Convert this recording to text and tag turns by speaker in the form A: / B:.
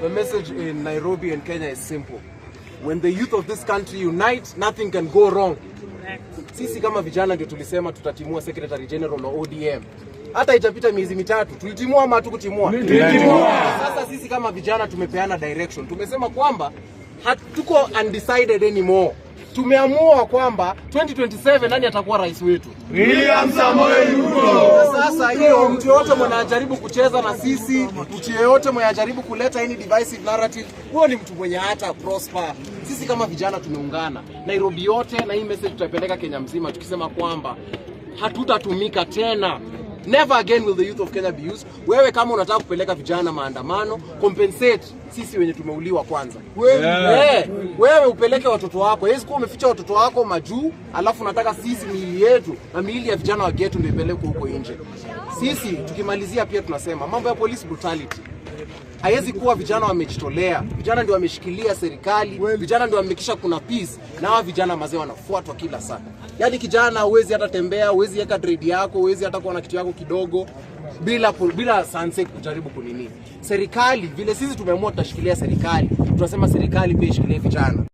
A: The message in Nairobi and Kenya is simple. When the youth of this country unite, nothing can go wrong. Sisi kama vijana ndio tulisema tutatimua Secretary General na ODM. Hata itapita miezi mitatu, tulitimua ama hatukutimua? Tulitimua. Sasa sisi kama vijana tumepeana direction. Tumesema kwamba hatuko undecided anymore. Tumeamua kwamba 2027 nani atakuwa rais wetu?
B: William Samoei Ruto.
A: Sasa hiyo mtu yote mwenye anajaribu kucheza na sisi, mtu yote mwenye anajaribu kuleta any divisive narrative, huyo ni mtu mwenye hata prosper. Sisi kama vijana tumeungana Nairobi yote, na hii message tutapeleka Kenya mzima tukisema kwamba hatutatumika tena. Never again will the youth of Kenya be used. Wewe kama unataka kupeleka vijana maandamano, compensate sisi wenye tumeuliwa kwanza. Wewe upeleke watoto wako. Yesi kuwa umeficha watoto wako majuu, alafu unataka sisi miili yetu na miili ya vijana wa ghetto ndio ipelekwe huko nje. Sisi tukimalizia pia tunasema mambo ya police brutality. Haiwezi kuwa vijana wamejitolea, vijana ndio wameshikilia serikali, vijana ndio wamekisha kuna peace, na hawa vijana mazee wanafuatwa kila saa. Yaani kijana huwezi hata tembea, huwezi weka dread yako, huwezi hata kuwa na kitu yako kidogo bila sunset kujaribu kunini. Serikali vile sisi tumeamua tutashikilia serikali, tunasema serikali pia ishikilie vijana.